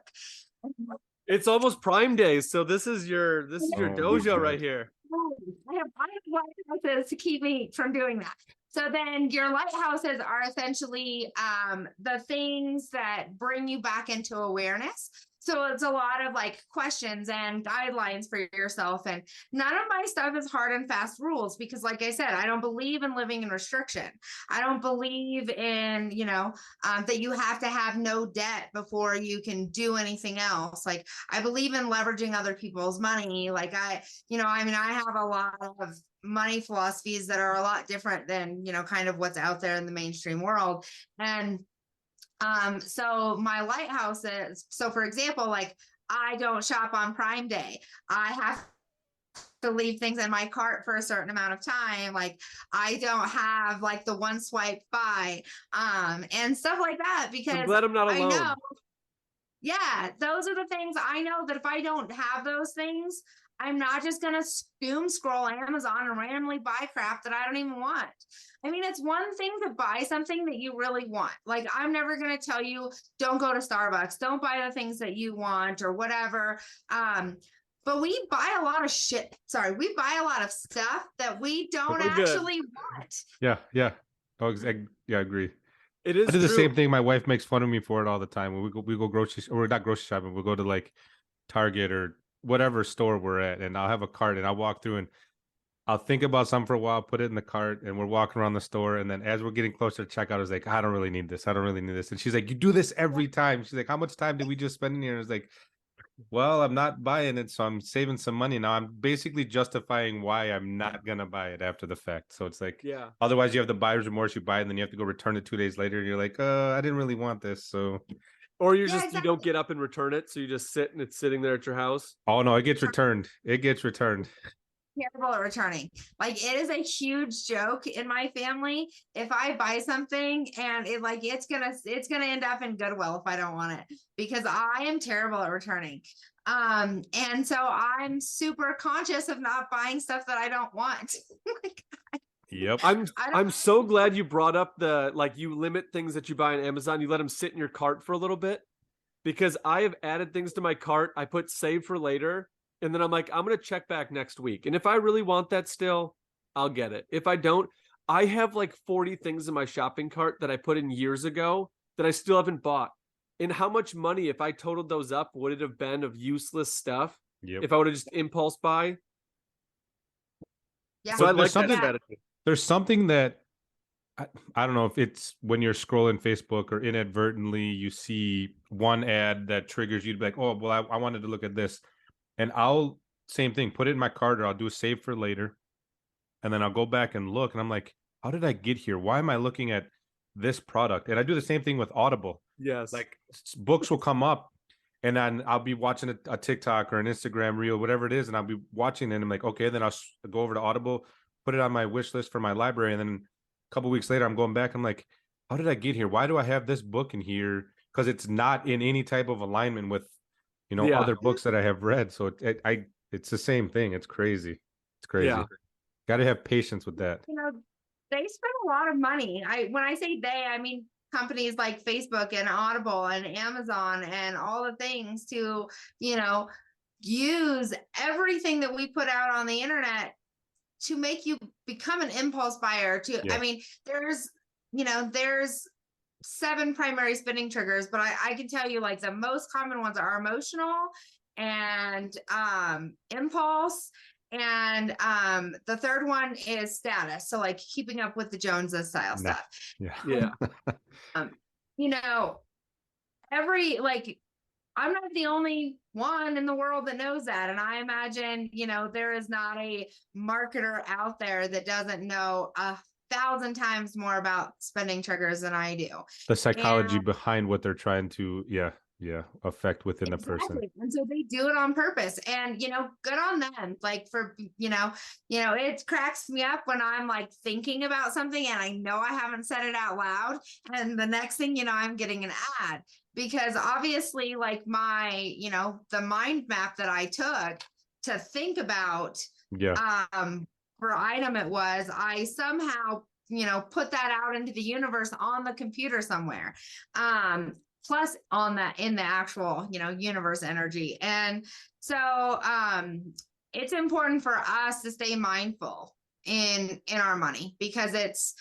It's almost Prime Day, so this is your dojo right here. I have lighthouses to keep me from doing that. So then your lighthouses are essentially the things that bring you back into awareness. So it's a lot of like questions and guidelines for yourself. And none of my stuff is hard and fast rules, because like I said, I don't believe in living in restriction. I don't believe in, that you have to have no debt before you can do anything else. Like, I believe in leveraging other people's money. Like, I have a lot of money philosophies that are a lot different than, kind of what's out there in the mainstream world. And so my lighthouse is, so for example, like, I don't shop on Prime Day. I have to leave things in my cart for a certain amount of time. Like, I don't have like the one swipe buy, and stuff like that, because I'm glad I'm not alone. I know, those are the things I know that if I don't have those things, I'm not just going to doom scroll Amazon and randomly buy crap that I don't even want. I mean, it's one thing to buy something that you really want. Like, I'm never going to tell you, don't go to Starbucks, don't buy the things that you want or whatever. But we buy a lot of shit. Sorry, we buy a lot of stuff that we don't actually want. Yeah. Oh, I agree. It is. I do the same thing. My wife makes fun of me for it all the time. When we go grocery, or not grocery shopping, we'll go to like Target or whatever store we're at, and I'll have a cart and I'll walk through and I'll think about something for a while, put it in the cart, and we're walking around the store. And then as we're getting closer to checkout, I was like, I don't really need this. I don't really need this. And she's like, you do this every time. She's like, how much time did we just spend in here? And I was like, well, I'm not buying it, so I'm saving some money now. I'm basically justifying why I'm not gonna buy it after the fact. So it's like, Yeah. otherwise you have the buyer's remorse. You buy it, and then you have to go return it 2 days later. And you're like, I didn't really want this. So, Or you're Yeah, just, you exactly. don't get up and return it. So you just sit and it's sitting there at your house. oh no, it gets returned. It gets returned. Terrible at returning. Like it is a huge joke in my family. If I buy something and it's gonna end up in Goodwill if I don't want it, because I am terrible at returning. And so I'm super conscious of not buying stuff that I don't want. Like, Yep. I'm so glad you brought up you limit things that you buy on Amazon. You let them sit in your cart for a little bit, because I have added things to my cart. I put save for later. And then I'm like, I'm going to check back next week. And if I really want that still, I'll get it. If I don't, I have like 40 things in my shopping cart that I put in years ago that I still haven't bought. And how much money, if I totaled those up, would it have been of useless stuff? Yep. If I would have just impulse buy? Yeah. So I But like that strategy. There's something that I don't know if it's when you're scrolling Facebook or inadvertently you see one ad that triggers you to be like, oh, well, I wanted to look at this. And I'll same thing, put it in my cart, or I'll do a save for later. And then I'll go back and look, and I'm like, how did I get here? Why am I looking at this product? And I do the same thing with Audible. Yes. Like books will come up, and then I'll be watching a TikTok or an Instagram reel, whatever it is, and I'll be watching it, and I'm like, okay, then I'll go over to Audible, put it on my wish list for my library, and then a couple weeks later, I'm going back. I'm like, how did I get here? Why do I have this book in here? Because it's not in any type of alignment with other books that I have read. So it's the same thing. It's crazy. It's crazy. Yeah. Got to have patience with that. They spend a lot of money. When I say they, I mean companies like Facebook and Audible and Amazon and all the things to, use everything that we put out on the internet to make you become an impulse buyer. I mean, there's 7 primary spending triggers, but I can tell you like the most common ones are emotional and impulse, and the third one is status. So like keeping up with the Joneses style stuff. Yeah. I'm not the only one in the world that knows that. And I imagine, there is not a marketer out there that doesn't know 1,000 times more about spending triggers than I do. The psychology behind what they're trying to, affect within the person. And so they do it on purpose, and, good on them. Like it cracks me up when I'm like thinking about something and I know I haven't said it out loud. And the next thing, I'm getting an ad, because obviously like my, the mind map that I took to think about, for item it was, I somehow, put that out into the universe on the computer somewhere. Plus on that in the actual, universe energy. And so, it's important for us to stay mindful in our money, because it's,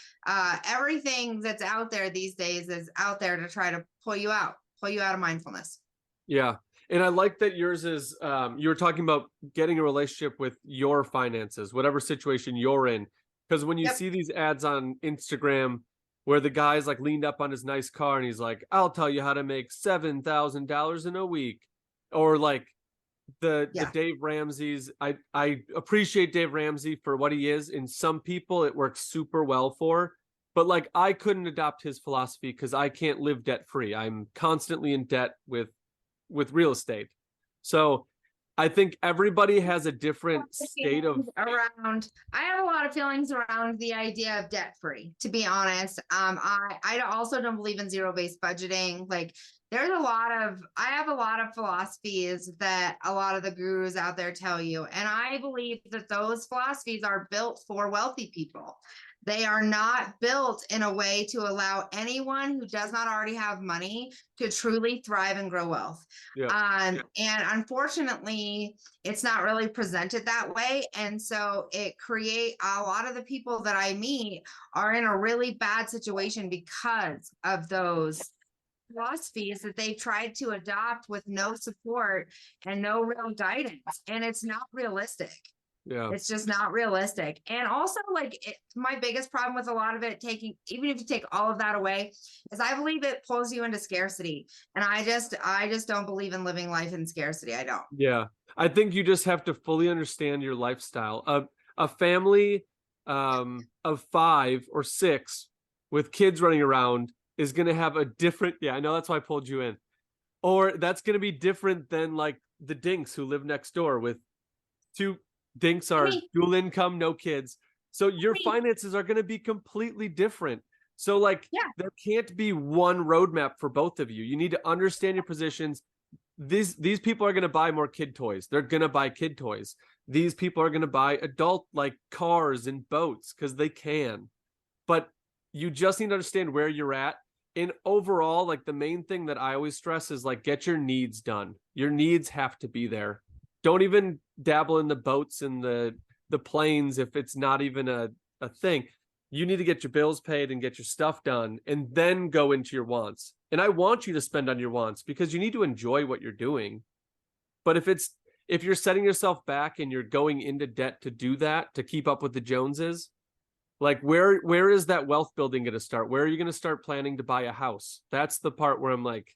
everything that's out there these days is out there to try to pull you out of mindfulness. Yeah. And I like that yours is, you were talking about getting a relationship with your finances, whatever situation you're in. Because when you see these ads on Instagram where the guy's like leaned up on his nice car and he's like, I'll tell you how to make $7,000 in a week. Or like the Dave Ramsey's, I appreciate Dave Ramsey for what he is. And some people it works super well for, but like I couldn't adopt his philosophy because I can't live debt free. I'm constantly in debt with real estate. So I think everybody has a different state of around. I have a lot of feelings around the idea of debt free, to be honest. I also don't believe in zero-based budgeting. Like I have a lot of philosophies that a lot of the gurus out there tell you. And I believe that those philosophies are built for wealthy people. They are not built in a way to allow anyone who does not already have money to truly thrive and grow wealth. And unfortunately, it's not really presented that way. And so it creates a lot of the people that I meet are in a really bad situation because of those philosophies that they tried to adopt with no support and no real guidance. And it's not realistic. Yeah. It's just not realistic. And also, like, my biggest problem with a lot of it, even if you take all of that away, is I believe it pulls you into scarcity. And I just don't believe in living life in scarcity. I don't. Yeah. I think you just have to fully understand your lifestyle. A family of 5 or 6 with kids running around is going to have a different, yeah, I know that's why I pulled you in. Or that's going to be different than like the dinks who live next door with 2 dinks are dual income, no kids. So your finances are going to be completely different. So like there can't be one roadmap for both of you. You need to understand your positions. These people are going to buy more kid toys. They're going to buy kid toys. These people are going to buy adult like cars and boats because they can. But you just need to understand where you're at. And overall, like the main thing that I always stress is like get your needs done. Your needs have to be there. Don't even dabble in the boats and the planes if it's not even a thing. You need to get your bills paid and get your stuff done and then go into your wants. And I want you to spend on your wants because you need to enjoy what you're doing. But if you're setting yourself back and you're going into debt to do that, to keep up with the Joneses, like where is that wealth building going to start? Where are you going to start planning to buy a house? That's the part where I'm like,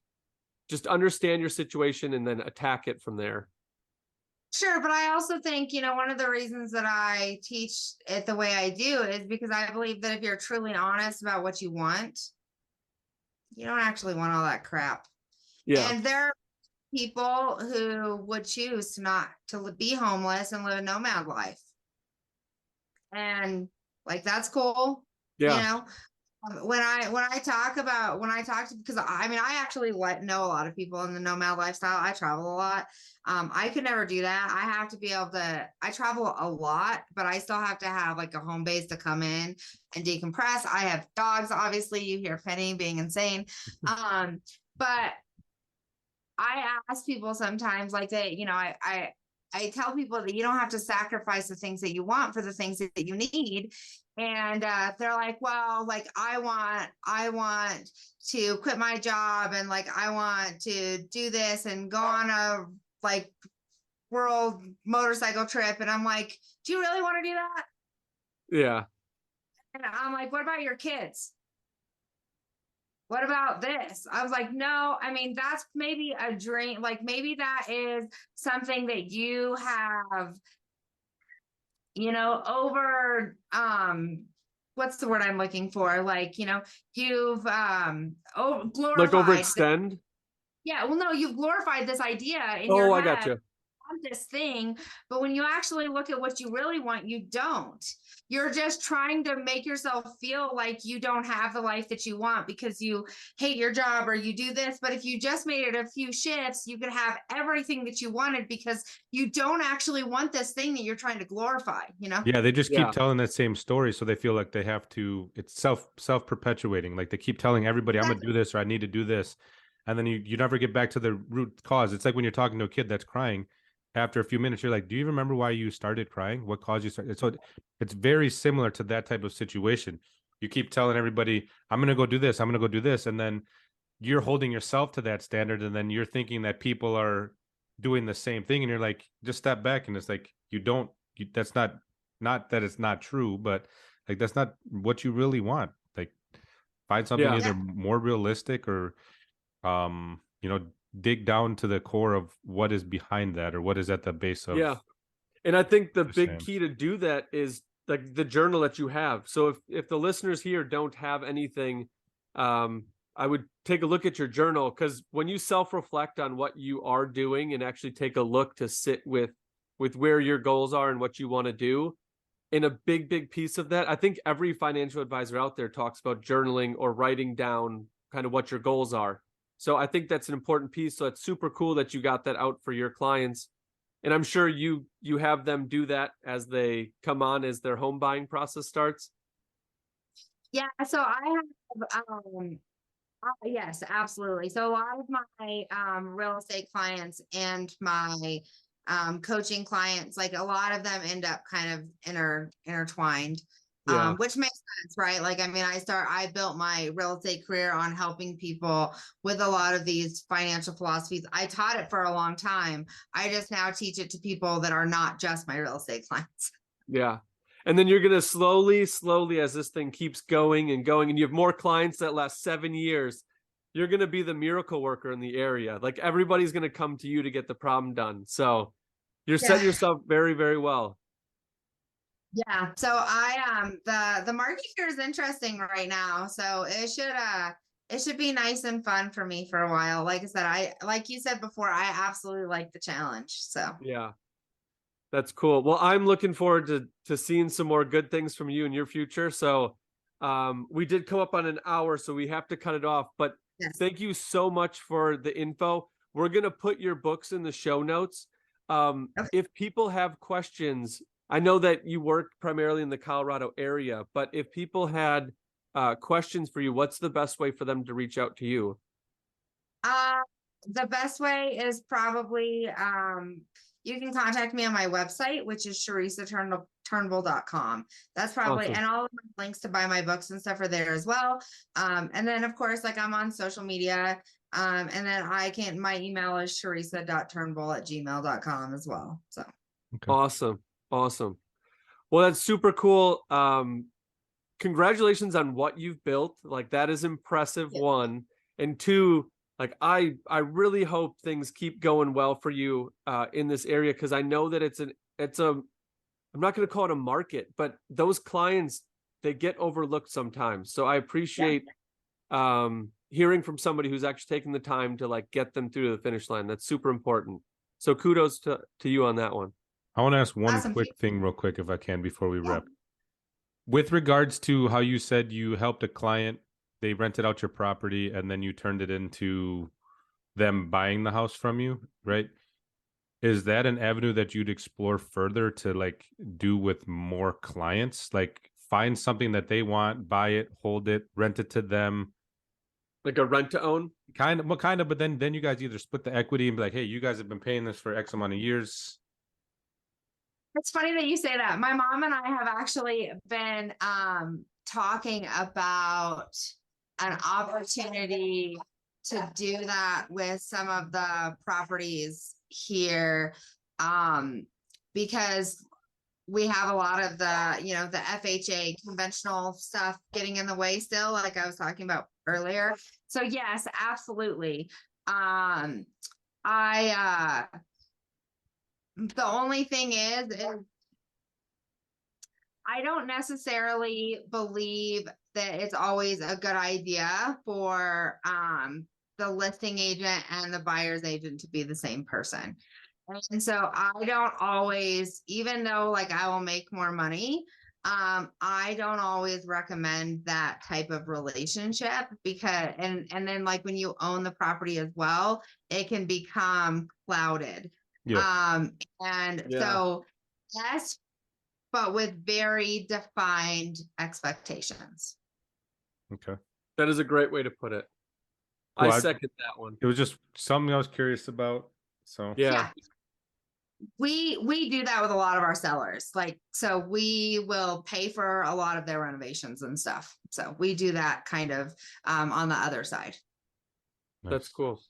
just understand your situation and then attack it from there. Sure, but I also think, one of the reasons that I teach it the way I do is because I believe that if you're truly honest about what you want, you don't actually want all that crap. Yeah. And there are people who would choose not to be homeless and live a nomad life. And like, that's cool. Yeah. When I talk to, because I actually know a lot of people in the nomad lifestyle. I travel a lot. I could never do that. I have to be able to, I travel a lot, but I still have to have like a home base to come in and decompress. I have dogs. Obviously you hear Penny being insane. But I ask people sometimes like I tell people that you don't have to sacrifice the things that you want for the things that you need. And they're like, well, like I want to quit my job and like I want to do this and go on a like world motorcycle trip. And I'm like, do you really want to do that? Yeah. And I'm like, what about your kids? What about this? I was like, no, that's maybe a dream. Like maybe that is something that you have, over, what's the word I'm looking for? Like, you've, glorified. Like overextend? Yeah. Well, no, you've glorified this idea in Oh, your I head. got you. This thing, but when you actually look at what you really want, you don't. You're just trying to make yourself feel like you don't have the life that you want because you hate your job or you do this. But if you just made it a few shifts, you could have everything that you wanted because you don't actually want this thing that you're trying to glorify, Yeah, they just keep Yeah. telling that same story, so they feel like they have to. It's self perpetuating. Like they keep telling everybody, "I'm gonna do this" or "I need to do this," and then you never get back to the root cause. It's like when you're talking to a kid that's crying. After a few minutes, you're like, "Do you remember why you started crying? What caused you?" So it's very similar to that type of situation. You keep telling everybody, "I'm gonna go do this. I'm gonna go do this," and then you're holding yourself to that standard, and then you're thinking that people are doing the same thing, and you're like, just step back, and it's like you don't. That's not that it's not true, but like that's not what you really want. Like find something Yeah. either more realistic or dig down to the core of what is behind that or what is at the base of. Yeah. And I think the big same. key to do that is like the journal that you have. So if the listeners here don't have anything, I would take a look at your journal, because when you self-reflect on what you are doing and actually take a look to sit with where your goals are and what you want to do, in a big piece of that, I think every financial advisor out there talks about journaling or writing down kind of what your goals are. So I think that's an important piece. So it's super cool that you got that out for your clients. And I'm sure you have them do that as they come on, as their home buying process starts. Yeah. So I have, yes, absolutely. So a lot of my real estate clients and my coaching clients, like a lot of them end up kind of intertwined. Yeah. Which makes sense, right? Like, I mean, I built my real estate career on helping people with a lot of these financial philosophies. I taught it for a long time. I just now teach it to people that are not just my real estate clients. Yeah. And then you're going to slowly, as this thing keeps going, and you have more clients that last 7 years, you're going to be the miracle worker in the area. Like, everybody's going to come to you to get the problem done. So you're setting yourself very, very well. Yeah. So the market here is interesting right now. So it should be nice and fun for me for a while. Like I said, like you said before, I absolutely like the challenge. So Yeah. That's cool. Well, I'm looking forward to seeing some more good things from you in your future. So we did come up on an hour, so we have to cut it off. But yes. Thank you so much for the info. We're going to put your books in the show notes. Okay. If people have questions, I know that you work primarily in the Colorado area, but if people had questions for you, what's the best way for them to reach out to you? The best way is probably you can contact me on my website, which is CharissaTurnbull.com. That's probably, Awesome. And all of my links to buy my books and stuff are there as well. And then of course, like I'm on social media. And then my email is Charissa.Turnbull@gmail.com as well. So Okay. Awesome. Well, that's super cool. Congratulations on what you've built. Like, that is impressive, one. And two, like, I really hope things keep going well for you in this area, because I know that I'm not going to call it a market, but those clients, they get overlooked sometimes. So I appreciate hearing from somebody who's actually taking the time to like get them through the finish line. That's super important. So kudos to you on that one. I want to ask one Awesome. quick thing real quick, if I can, before we wrap. With regards to how you said you helped a client, they rented out your property and then you turned it into them buying the house from you, right? Is that an avenue that you'd explore further to like do with more clients? Like, find something that they want, buy it, hold it, rent it to them. Like a rent to own? Kind of, but then you guys either split the equity and be like, hey, you guys have been paying this for X amount of years. It's funny that you say that. My mom and I have actually been talking about an opportunity to do that with some of the properties here, because we have a lot of the, the FHA conventional stuff getting in the way still, like I was talking about earlier. So yes, absolutely. The only thing is I don't necessarily believe that it's always a good idea for the listing agent and the buyer's agent to be the same person. And so I don't always, even though like I will make more money, I don't always recommend that type of relationship, because and then like when you own the property as well, it can become clouded. Yeah. So yes, but with very defined expectations. Okay. That is a great way to put it. Cool. I second that one. It was just something I was curious about. So yeah. We do that with a lot of our sellers. Like, so we will pay for a lot of their renovations and stuff. So we do that kind of on the other side. nice. That's cool.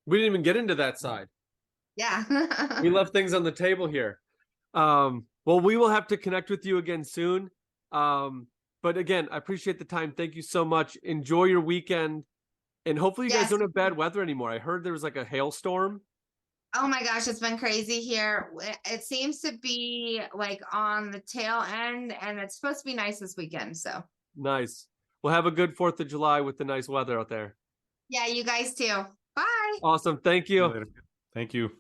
We didn't even get into that side. Yeah. We left things on the table here. Well, we will have to connect with you again soon. But again, I appreciate the time. Thank you so much. Enjoy your weekend. And hopefully you guys don't have bad weather anymore. I heard there was like a hailstorm. Oh my gosh, it's been crazy here. It seems to be like on the tail end, and it's supposed to be nice this weekend. So nice. Well, have a good 4th of July with the nice weather out there. Yeah, you guys too. Bye. Awesome. Thank you. Thank you.